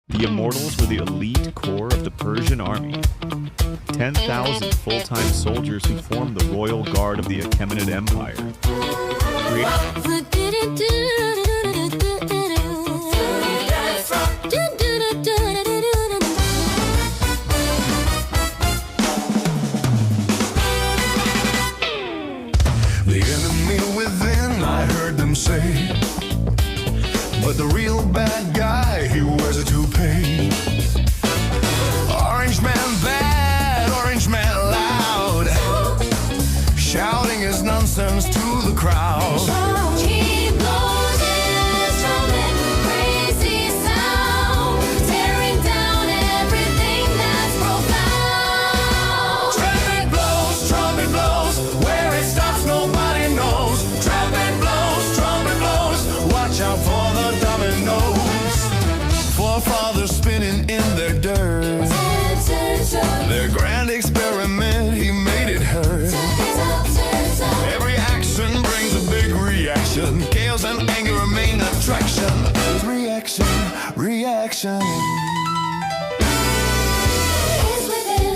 The Immortals were the elite core of the Persian army. 10,000 full-time soldiers who formed the royal guard of the Achaemenid Empire. The enemy within, I heard them say, but the real bad guy, he wears a toupee. Orange man bad, orange man loud, shouting his nonsense to the crowd. He blows his trumpet, crazy sound, tearing down everything that's profound. Trumpet blows, where it stops nobody knows. Trumpet blows, watch out for the dominoes. Forefathers spinning in their dirt, their grand experiment, he made it hurt. Every action brings a big reaction. Chaos and anger remain attraction. Reaction.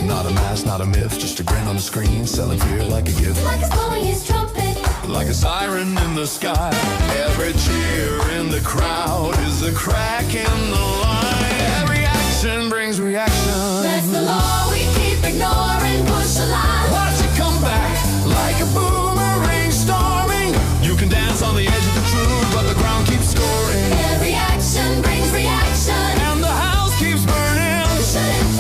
Not a mask, not a myth, just a grin on the screen, selling fear like a gift. Like he's blowing his trumpet, Like a siren in the sky. Every cheer in the crowd is a crack in the line. Every action brings reaction. that's the law we keep ignoring. Push the line, Watch it come back like a boomerang storming. You can dance on the edge of the truth, but the ground keeps scoring. every action brings reaction. And the house keeps burning. Shouldn't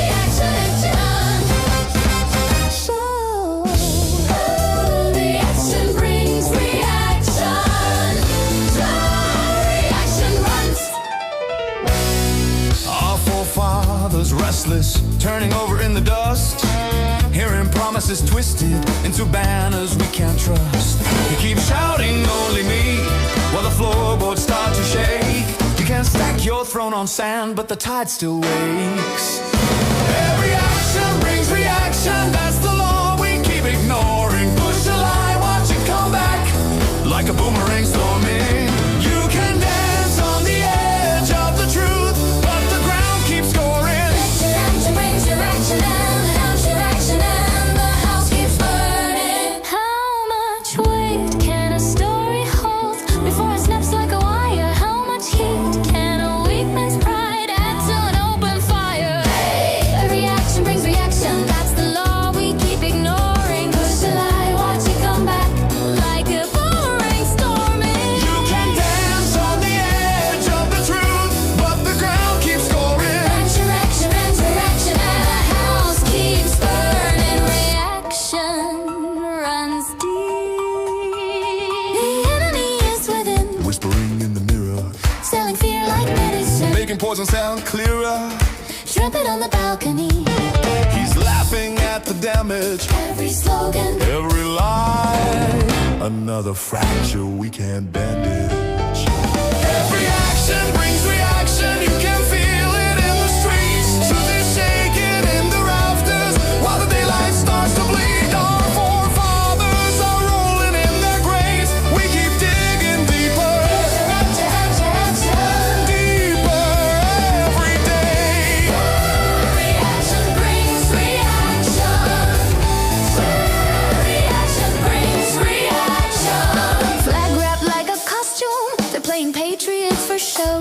the action brings reaction. Reaction runs. Our forefathers restless, turning over in the dust, hearing promises twisted into banners we can't trust. You keep shouting only me while the floorboards start to shake. You can't stack your throne on sand, but the tide still wakes. Every action brings reaction. That's the law we keep ignoring. Push the line, watch it come back like a boomerang storming. You can dance on the edge of the truth, but the ground keeps scoring. Action brings your action, and the house your action, and the house keeps burning. How much weight can a story hold before it snaps like a wire? How much heat can a weak man's pride add to an open fire? Every action brings reaction. That's the law we keep ignoring. Push the lie, watch it come back like a boomerang storming. You can dance on the edge of the truth, but the ground keeps scoring. Reaction, and the house keeps burning. Reaction runs deep. The enemy is within, Whispering in the mirror, selling fear like medicine. making poison sound clearer. Trumpet on the balcony, He's laughing at the damage. every slogan, Every lie, another fracture we can't bandage. Every action brings reaction. You can feel it in the streets. Truth is shaking in the rafters while the daylight starts to bleed. Our forefathers are rolling in their graves. We keep digging deeper, deeper every day. reaction brings reaction. Reaction brings reaction. Flag wrapped like a costume, they're playing patriots for show.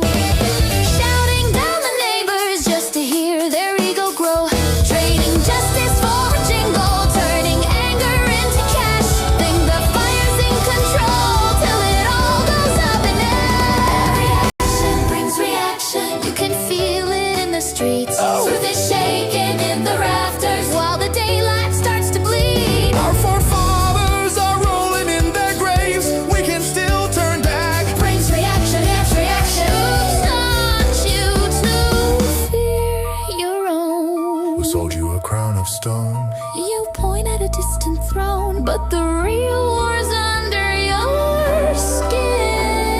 Shouting down the neighbors just to hear their ego grow. Trading justice for a jingle, turning anger into cash. Think the fire's in control till it all goes up in air. Every action brings reaction. You can feel it in the streets. Truth is shaking in the rafters while the daylight starts to bleed. Our forefathers are rolling in their graves. We can still turn back. Brings reaction, reaction. Taught you to fear your own. Who sold you a crown of stone? You point at a distant throne, but the real war's under your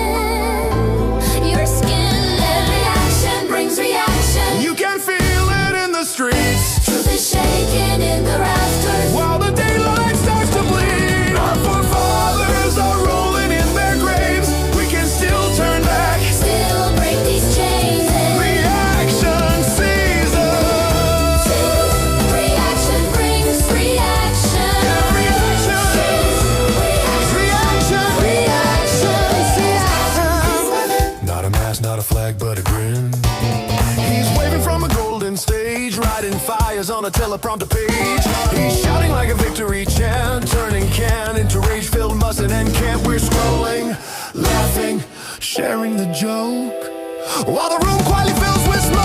skin. Your skin. Every action brings reaction. You can feel it in the streets Truth is shaking in the rafters while the daylight starts to bleed. Our forefathers are rolling in their graves. We can still turn back. still break these chains. And Reaction. lighting fires on a teleprompter page. He's shouting like a victory chant, turning can into rage-filled mustard and camp. We're scrolling, laughing, sharing the joke, while the room quietly fills with smoke.